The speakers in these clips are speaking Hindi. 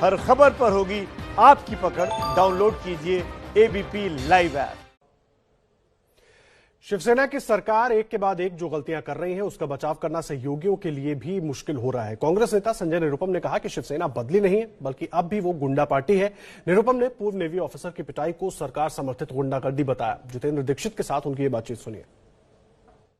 हर खबर पर होगी आपकी पकड़। डाउनलोड कीजिए एबीपी लाइव ऐप। शिवसेना की सरकार एक के बाद एक जो गलतियां कर रही है उसका बचाव करना सहयोगियों के लिए भी मुश्किल हो रहा है। कांग्रेस नेता संजय निरुपम ने कहा कि शिवसेना बदली नहीं है बल्कि अब भी वो गुंडा पार्टी है। निरुपम ने पूर्व नेवी ऑफिसर की पिटाई को सरकार समर्थित गुंडागर्दी बताया। जितेंद्र दीक्षित के साथ उनकी ये बातचीत सुनिए।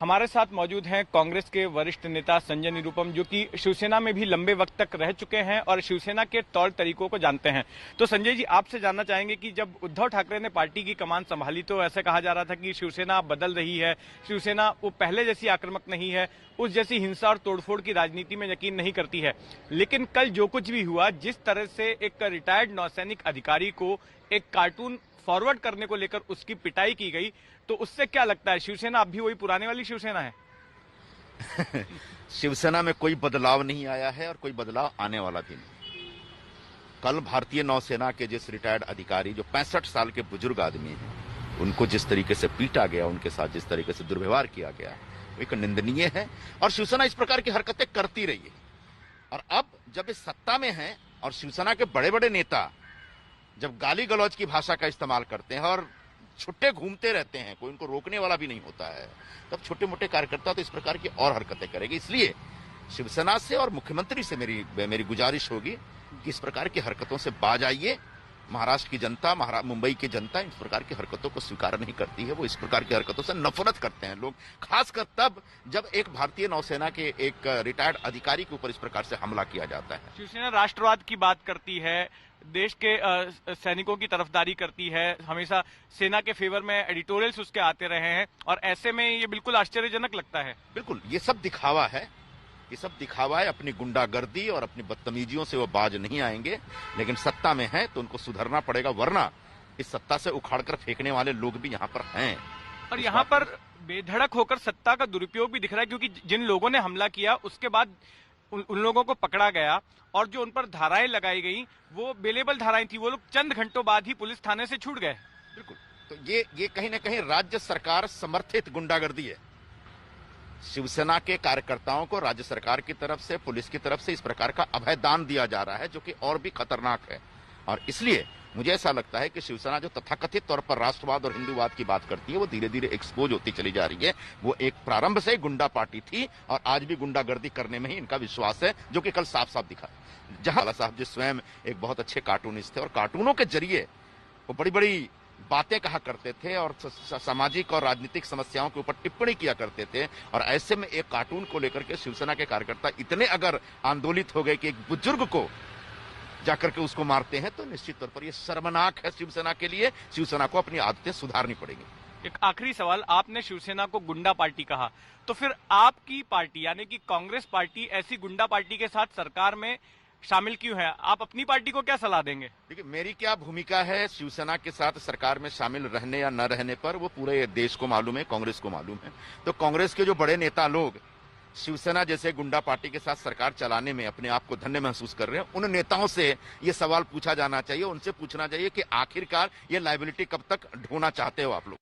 हमारे साथ मौजूद हैं कांग्रेस के वरिष्ठ नेता संजय निरुपम, जो कि शिवसेना में भी लंबे वक्त तक रह चुके हैं और शिवसेना के तौर तरीकों को जानते हैं। तो संजय जी, आपसे जानना चाहेंगे कि जब उद्धव ठाकरे ने पार्टी की कमान संभाली तो ऐसा कहा जा रहा था कि शिवसेना बदल रही है, शिवसेना वो पहले जैसी आक्रामक नहीं है, उस जैसी हिंसा और तोड़फोड़ की राजनीति में यकीन नहीं करती है। लेकिन कल जो कुछ भी हुआ, जिस तरह से एक रिटायर्ड नौसैनिक अधिकारी को एक कार्टून फॉरवर्ड करने को लेकर उसकी पिटाई की गई, तो उससे क्या लगता है शिवसेना अब भी वही पुराने वाली शिवसेना है? शिवसेना में कोई बदलाव नहीं आया है और कोई बदलाव आने वाला भी नहीं। कल भारतीय नौसेना के जिस रिटायर्ड अधिकारी जो 65 साल के बुजुर्ग आदमी हैं, उनको जिस तरीके से पीटा गया, उनके साथ जिस तरीके से दुर्व्यवहार किया गया, वो एक निंदनीय है और शिवसेना इस प्रकार की हरकतें करती रही है। और अब जब इस सत्ता में है और शिवसेना के बड़े बड़े नेता जब गाली गलौज की भाषा का इस्तेमाल करते हैं और छुट्टे घूमते रहते हैं, कोई उनको रोकने वाला भी नहीं होता है, तब छोटे मोटे कार्यकर्ता तो इस प्रकार की और हरकतें करेंगे। इसलिए शिवसेना से और मुख्यमंत्री से मेरी गुजारिश होगी कि इस प्रकार की हरकतों से बाज आइए। महाराष्ट्र की जनता, मुंबई की जनता इस प्रकार की हरकतों को स्वीकार नहीं करती है। वो इस प्रकार की हरकतों से नफरत करते हैं लोग, खासकर तब जब एक भारतीय नौसेना के एक रिटायर्ड अधिकारी के ऊपर इस प्रकार से हमला किया जाता है। शिवसेना राष्ट्रवाद की बात करती है, देश के सैनिकों की तरफदारी करती है, हमेशा सेना के फेवर में एडिटोरियल्स उसके आते रहे हैं और ऐसे में ये बिल्कुल आश्चर्यजनक लगता है। बिल्कुल, ये सब दिखावा है, ये सब दिखावा है। अपनी गुंडागर्दी और अपनी बदतमीजियों से वो बाज नहीं आएंगे, लेकिन सत्ता में है तो उनको सुधरना पड़ेगा, वरना इस सत्ता से उखाड़कर फेंकने वाले लोग भी यहाँ पर हैं। और यहाँ पर बेधड़क होकर सत्ता का दुरुपयोग भी दिख रहा है, क्योंकि जिन लोगों ने हमला किया उसके बाद उन लोगों को पकड़ा गया और जो उन पर धाराएं लगाई गई वो बेलेबल धाराएं थी, वो लोग चंद घंटों बाद ही पुलिस थाने से छूट गए। बिल्कुल, तो ये कहीं ना कहीं राज्य सरकार समर्थित गुंडागर्दी है। शिवसेना के कार्यकर्ताओं को राज्य सरकार की तरफ से, पुलिस की तरफ से इस प्रकार का अभय दान दिया जा रहा है, जो कि और भी खतरनाक है। और इसलिए मुझे ऐसा लगता है कि शिवसेना जो तथाकथित तौर पर राष्ट्रवाद और हिंदूवाद की बात करती है, वो धीरे धीरे एक्सपोज होती चली जा रही है। वो एक प्रारंभ से गुंडा पार्टी थी और आज भी गुंडागर्दी करने में ही इनका विश्वास है, जो कि कल साफ साफ दिखा। जहां लाला साहब जी स्वयं एक बहुत अच्छे कार्टूनिस्ट थे और कार्टूनों के जरिए वो बड़ी बड़ी बातें कहा करते थे और सामाजिक और राजनीतिक समस्याओं के ऊपर टिप्पणी किया करते थे। और ऐसे में एक कार्टून को लेकर के शिवसेना के कार्यकर्ता इतने अगर आंदोलित हो गए कि एक बुजुर्ग को जाकर के उसको मारते हैं, तो निश्चित तौर पर यह शर्मनाक है शिवसेना के लिए। शिवसेना को अपनी आदतें सुधारनी पड़ेगी। एक आखिरी सवाल, आपने शिवसेना को गुंडा पार्टी कहा, तो फिर आपकी पार्टी यानी कि कांग्रेस पार्टी ऐसी गुंडा पार्टी के साथ सरकार में शामिल क्यों है? आप अपनी पार्टी को क्या सलाह देंगे? देखिए, मेरी क्या भूमिका है शिवसेना के साथ सरकार में शामिल रहने या न रहने पर, वो पूरे देश को मालूम है, कांग्रेस को मालूम है। तो कांग्रेस के जो बड़े नेता लोग शिवसेना जैसे गुंडा पार्टी के साथ सरकार चलाने में अपने आप को धन्य महसूस कर रहे हैं, उन नेताओं से ये सवाल पूछा जाना चाहिए, उनसे पूछना चाहिए कि आखिरकार ये लायबिलिटी कब तक ढोना चाहते हो आप लोग।